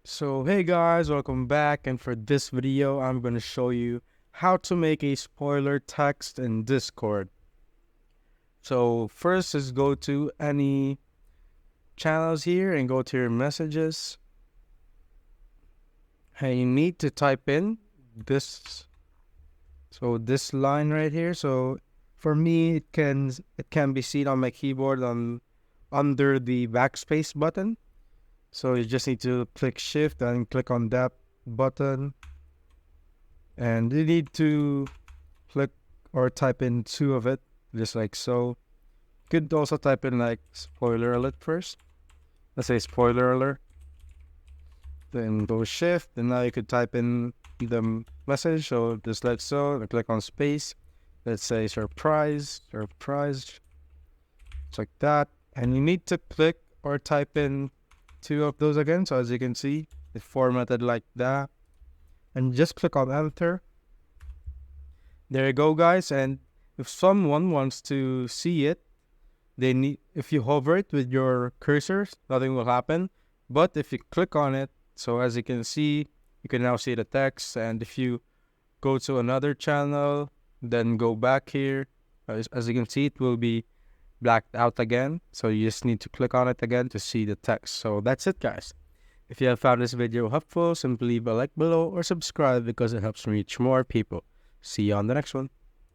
So hey guys, welcome back, and for this video I'm going to show you how to make a spoiler text in Discord. So first is go to any channels here and go to your messages, and you need to type in this this line right here. So for me it can be seen on my keyboard on under the backspace button. So you just need to click shift and click on that button, and you need to click or type in two of it, just like so. You could also type in like spoiler alert first. Let's say spoiler alert, then go shift, and now you could type in the message. So just like so, and click on space. Let's say surprise, surprise, just like that. And you need to click or type in two of those again. So as you can see, it's formatted like that. And just click on enter. There you go, guys. And if someone wants to see it, if you hover it with your cursor, nothing will happen. But if you click on it, so as you can see, you can now see the text. And if you go to another channel, then go back here, as you can see, it will be blacked out again. So you just need to click on it again to see the text. So that's it, guys. If you have found this video helpful, simply leave a like below or subscribe because it helps me reach more people. See you on the next one.